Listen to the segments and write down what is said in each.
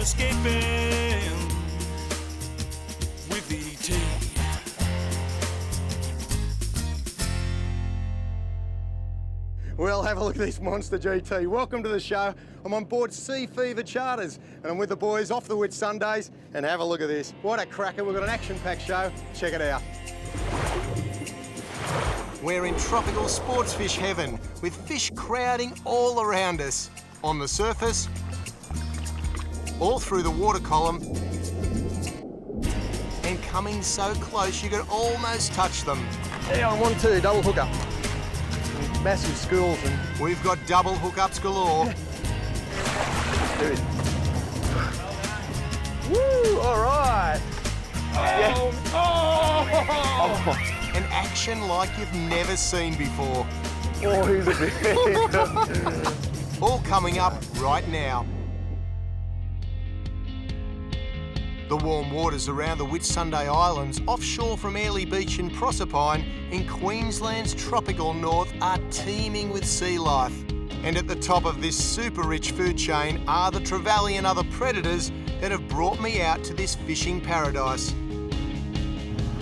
escaping with ET. Well, have a look at this monster GT. Welcome to the show. I'm on board Sea Fever Charters and I'm with the boys off the Whitsundays, and have a look at this. What a cracker. We've got an action-packed show. Check it out. We're in tropical sports fish heaven with fish crowding all around us. On the surface, all through the water column, and coming so close you could almost touch them. Yeah, on 1-2, double hookup. Massive schools, and we've got double hookups galore. Dude. Woo! All right. Yeah. Oh. An action like you've never seen before. Oh, he's a big. All coming up right now. The warm waters around the Whitsunday Islands, offshore from Airlie Beach and Proserpine, in Queensland's tropical north, are teeming with sea life. And at the top of this super rich food chain are the Trevally and other predators that have brought me out to this fishing paradise.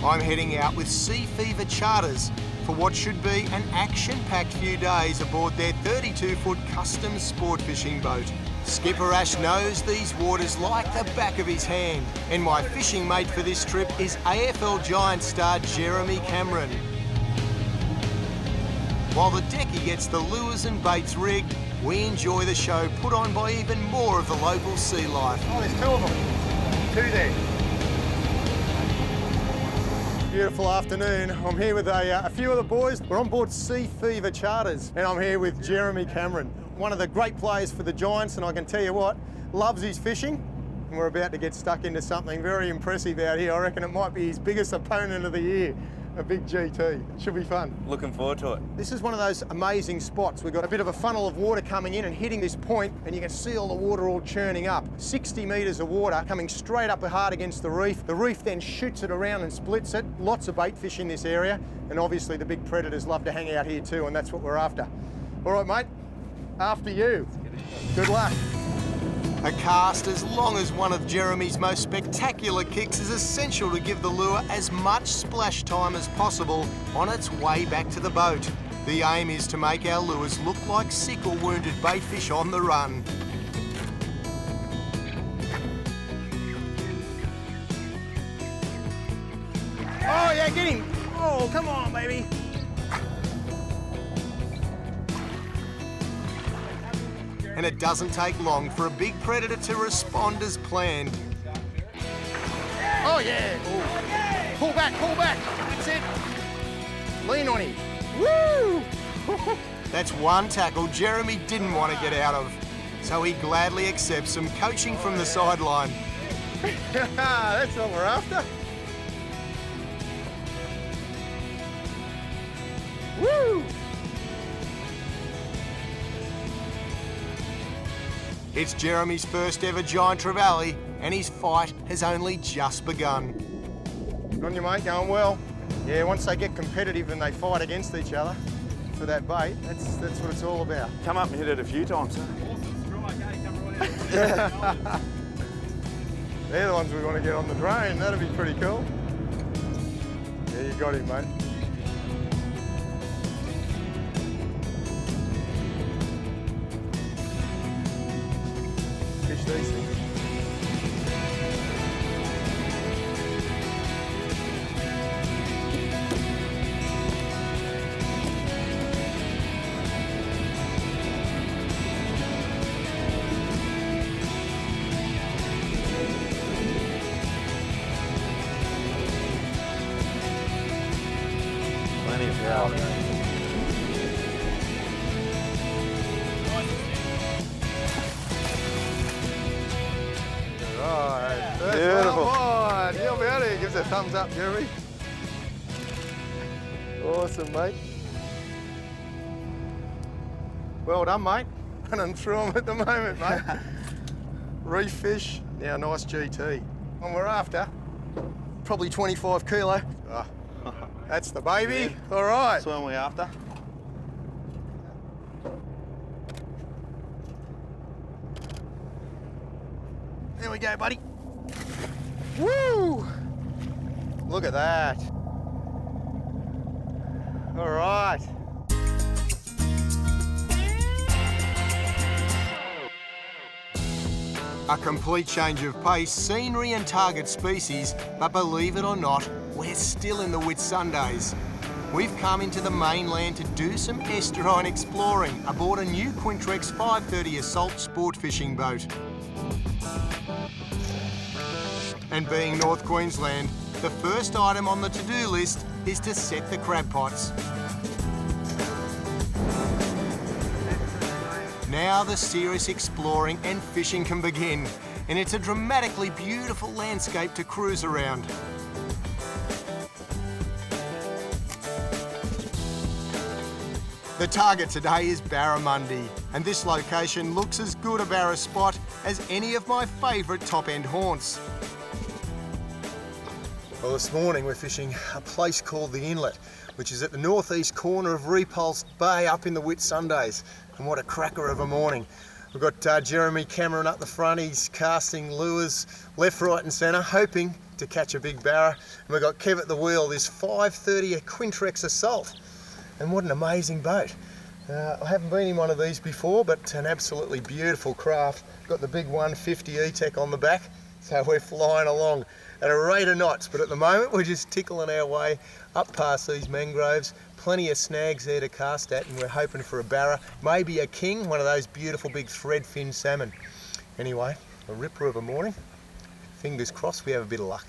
I'm heading out with Sea Fever Charters for what should be an action-packed few days aboard their 32-foot custom sport fishing boat. Skipper Ash knows these waters like the back of his hand, and my fishing mate for this trip is AFL Giant star Jeremy Cameron. While the decky gets the lures and baits rigged, we enjoy the show put on by even more of the local sea life. Oh, there's two of them. Two there. Beautiful afternoon. I'm here with a few of the boys. We're on board Sea Fever Charters, and I'm here with Jeremy Cameron, one of the great players for the Giants, and I can tell you what, loves his fishing. And we're about to get stuck into something very impressive out here. I reckon it might be his biggest opponent of the year, a big GT. It should be fun. Looking forward to it. This is one of those amazing spots. We've got a bit of a funnel of water coming in and hitting this point, and you can see all the water all churning up. 60 metres of water coming straight up hard against the reef. The reef then shoots it around and splits it. Lots of bait fish in this area, and obviously the big predators love to hang out here too, and that's what we're after. All right, mate, after you. Good luck. A cast as long as one of Jeremy's most spectacular kicks is essential to give the lure as much splash time as possible on its way back to the boat. The aim is to make our lures look like sick or wounded bait fish on the run. Oh yeah, get him! Oh, come on, baby! And it doesn't take long for a big predator to respond as planned. Oh yeah! Ooh. Pull back, pull back! That's it! Lean on him. Woo! That's one tackle Jeremy didn't want to get out of, so he gladly accepts some coaching from the sideline. That's what we're after. Woo! It's Jeremy's first ever Giant Trevally, and his fight has only just begun. Good on you, mate, going well. Yeah, once they get competitive and they fight against each other for that bait, that's what it's all about. Come up and hit it a few times, huh? They're the ones we want to get on the drone. That'd be pretty cool. Yeah, you got him, mate. Fish these things. Plenty of power. Right, Beautiful. one. You'll be out of here. Gives a thumbs up, Jeremy. Awesome, mate. Well done, mate. Running through them at the moment, mate. Reef fish, now nice GT. And we're after probably 25 kilo. Oh, that's the baby. Yeah. All right. That's what we're after. There we go, buddy. Woo! Look at that. All right. A complete change of pace, scenery and target species, but believe it or not, we're still in the Whitsundays. We've come into the mainland to do some estuarine exploring aboard a new Quintrex 530 Assault sport fishing boat. And being North Queensland, the first item on the to-do list is to set the crab pots. Now the serious exploring and fishing can begin, and it's a dramatically beautiful landscape to cruise around. The target today is Barramundi, and this location looks as good a barra spot as any of my favourite top-end haunts. Well, this morning we're fishing a place called the Inlet, which is at the northeast corner of Repulse Bay up in the Whitsundays. And what a cracker of a morning. We've got Jeremy Cameron up the front. He's casting lures left, right and centre, hoping to catch a big barra. And we've got Kev at the wheel, this 530 Quintrex Assault. And what an amazing boat. I haven't been in one of these before, but an absolutely beautiful craft. Got the big 150 E-Tech on the back, so we're flying along at a rate of knots, but at the moment we're just tickling our way up past these mangroves. Plenty of snags there to cast at, and we're hoping for a barra, maybe a king, one of those beautiful big thread-fin salmon. Anyway, a ripper of a morning. Fingers crossed we have a bit of luck.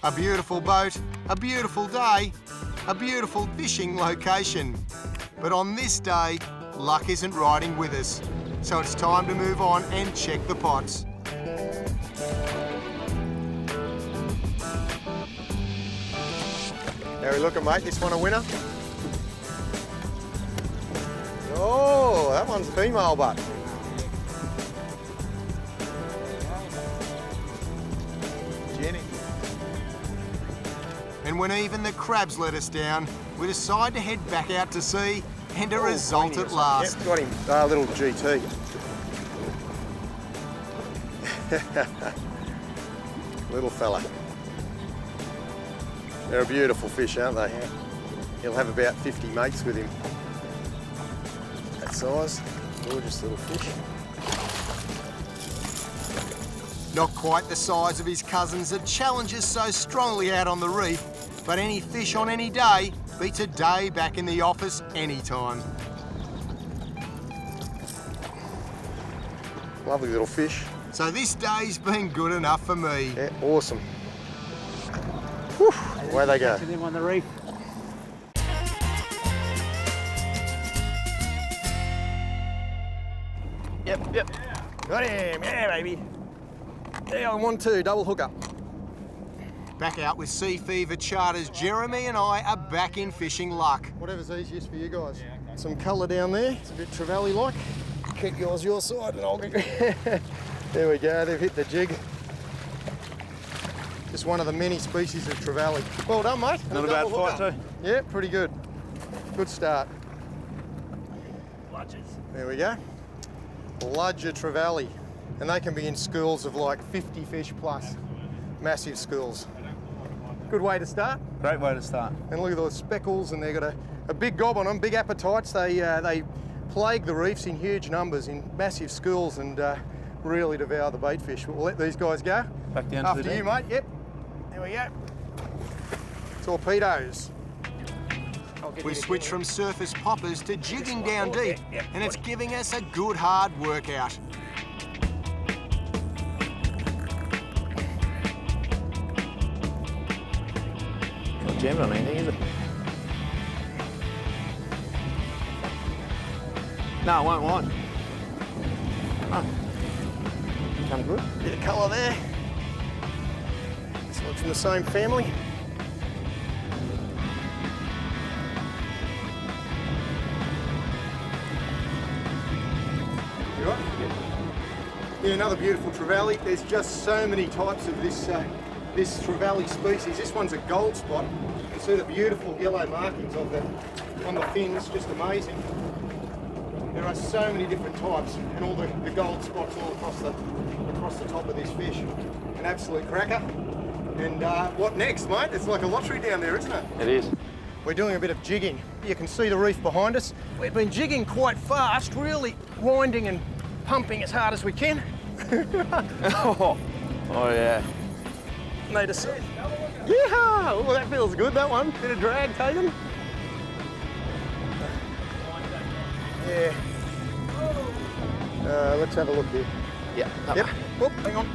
A beautiful boat, a beautiful day, a beautiful fishing location. But on this day, luck isn't riding with us. So it's time to move on and check the pots. How are we looking, mate? This one a winner? Oh, that one's female butt. Jenny. And when even the crabs let us down, we decide to head back out to sea, and a result at last. Yep, got him. A little GT. Little fella. They're a beautiful fish, aren't they? Yeah. He'll have about 50 mates with him. That size. Gorgeous little fish. Not quite the size of his cousins that challenges so strongly out on the reef, but any fish on any day beats a day back in the office anytime. Lovely little fish. So this day's been good enough for me. Yeah, awesome. Whew, away they go. Them on the reef. Yep. Got him, yeah, baby. Yeah, on 1-2, double hookup. Back out with Sea Fever Charters, Jeremy and I are back in fishing luck. Whatever's easiest for you guys. Yeah, okay. Some colour down there. It's a bit Trevally-like. Keep yours your side and I'll get... There we go, they've hit the jig. Just one of the many species of Trevally. Well done, mate. Not a bad fight too. Yeah, pretty good. Good start. Bludgers. There we go. Bludger Trevally. And they can be in schools of like 50 fish plus. Massive schools. Good way to start. Great way to start. And look at those speckles, and they've got a big gob on them, big appetites. They plague the reefs in huge numbers in massive schools and really devour the bait fish. We'll let these guys go. Back down After to the you, mate. Yep. There we go. Torpedoes. We switch from surface poppers to jigging down deep, and it's giving us a good hard workout. Not jamming on anything, is it? No, it won't want. Oh. Come good. Bit of colour there. This one's from the same family. Yeah, another beautiful trevally. There's just so many types of this trevally species. This one's a gold spot. You can see the beautiful yellow markings of them on the fins, just amazing. There are so many different types, and all the gold spots all across the top of this fish. An absolute cracker. And what next, mate? It's like a lottery down there, isn't it? It is. We're doing a bit of jigging. You can see the reef behind us. We've been jigging quite fast, really winding and pumping as hard as we can. Oh yeah. Made us. Yeah! Oh, that feels good, that one. Bit of drag taken. Yeah. Let's have a look here. Yeah. Yep. Oh, hang on.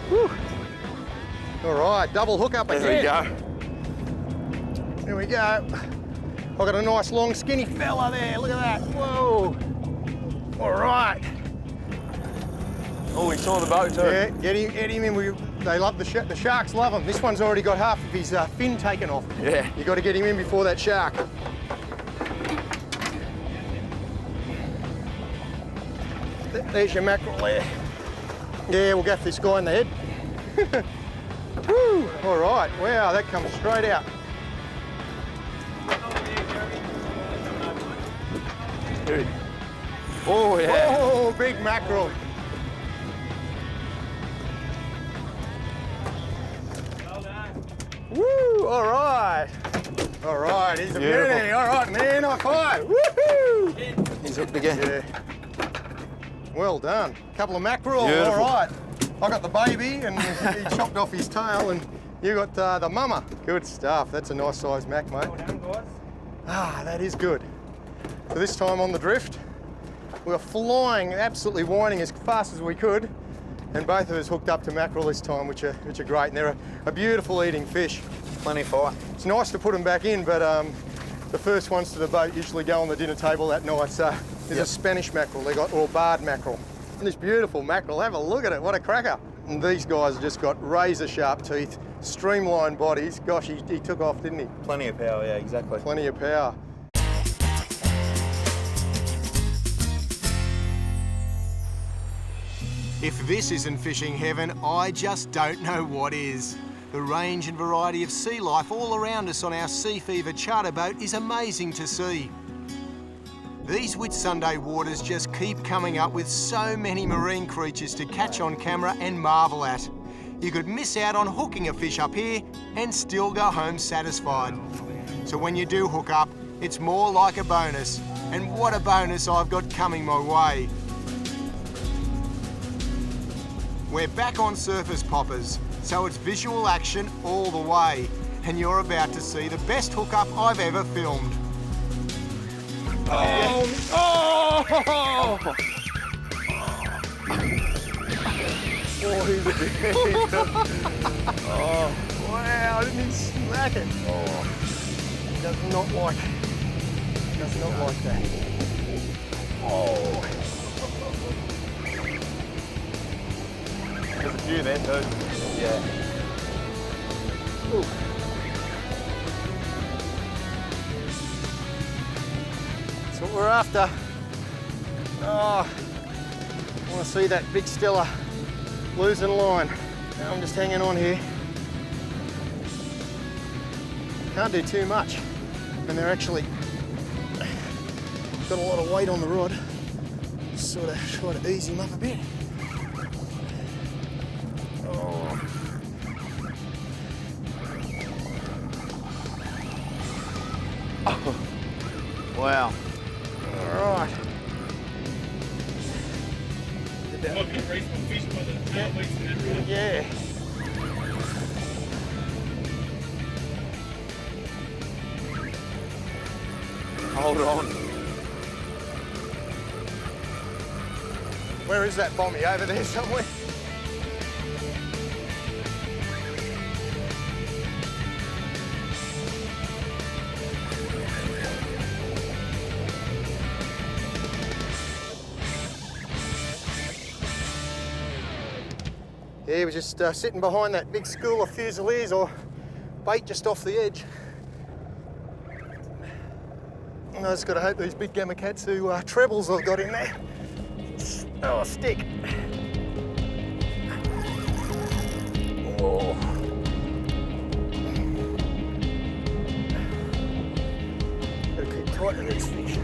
Whew. All right, double hookup again. There we go. Here we go. I've got a nice long skinny fella there. Look at that. Whoa. All right. Oh, he's on the boat too. Yeah, get him in. They love the sharks love him. This one's already got half of his fin taken off. Yeah. You got to get him in before that shark. There's your mackerel there. Yeah, we'll gaff this guy in the head. Woo! All right. Wow, that comes straight out. Dude. Oh yeah. Oh, big mackerel. Woo! All right. All right, he's a Beautiful. beauty. All right, man, high five. Woohoo! He's hooked again. Yeah. Well done. Couple of mackerel. Beautiful. All right. I got the baby, and he chopped off his tail, and you got the mama. Good stuff. That's a nice sized mac, mate. Well done, guys. Ah, that is good. So this time on the drift, we were flying, absolutely winding as fast as we could, and both of us hooked up to mackerel this time, which are great, and they're a beautiful eating fish. Plenty of fight. It's nice to put them back in, but the first ones to the boat usually go on the dinner table that night. So there's a Spanish mackerel or barred mackerel. And this beautiful mackerel, have a look at it, what a cracker. And these guys have just got razor sharp teeth, streamlined bodies. Gosh, he took off, didn't he? Plenty of power, yeah, exactly. Plenty of power. If this isn't fishing heaven, I just don't know what is. The range and variety of sea life all around us on our Sea Fever charter boat is amazing to see. These Whitsunday waters just keep coming up with so many marine creatures to catch on camera and marvel at. You could miss out on hooking a fish up here and still go home satisfied. So when you do hook up, it's more like a bonus. And what a bonus I've got coming my way. We're back on surface poppers, so it's visual action all the way. And you're about to see the best hookup I've ever filmed. Oh! Oh! Oh, he's a big Oh, wow, didn't he smack it? Oh, he does not like that. Oh. There's a few there too. Yeah. Ooh. That's what we're after. Oh, I want to see that big Stella losing line. Now I'm just hanging on here. Can't do too much. And they're actually got a lot of weight on the rod. Just sort of try to ease him up a bit. Oh. Oh. Wow. All right. Might be a reasonable fish by the tail weeks and that, right? Yeah. Hold on. Where is that bommy? Over there somewhere? Yeah, we're just sitting behind that big school of fusiliers or bait just off the edge. And I just got to hope these big gamma cats who trebles I've got in there Oh, stick. Oh. Gotta keep tight to these fish.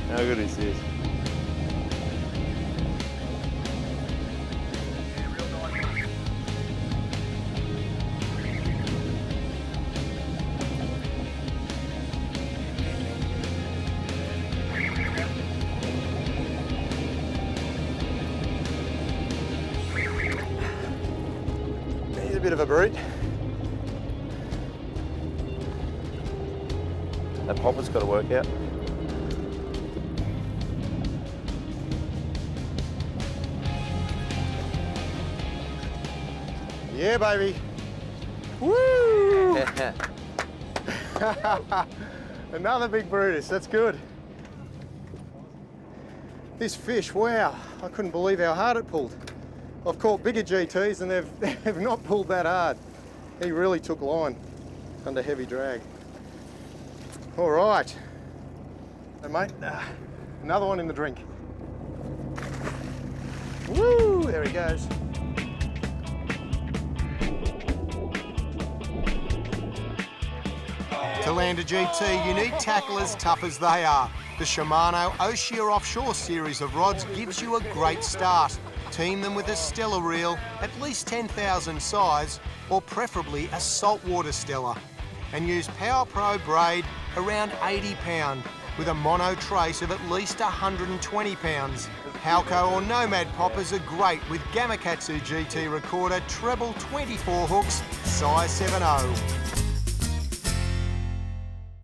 How good is this? He's a bit of a brute. That popper's got to work out. Yeah, baby. Woo! Another big Brutus, that's good. This fish, wow, I couldn't believe how hard it pulled. I've caught bigger GTs and they've not pulled that hard. He really took line under heavy drag. All right. Hey, mate, another one in the drink. Woo, there he goes. To land a GT, you need tackle as tough as they are. The Shimano Oshia Offshore series of rods gives you a great start. Team them with a Stella reel, at least 10,000 size, or preferably a saltwater Stella. And use Power Pro braid around 80 pound, with a mono trace of at least 120 pounds. Halco or Nomad poppers are great with Gamakatsu GT Recorder treble 24 hooks, size 7.0.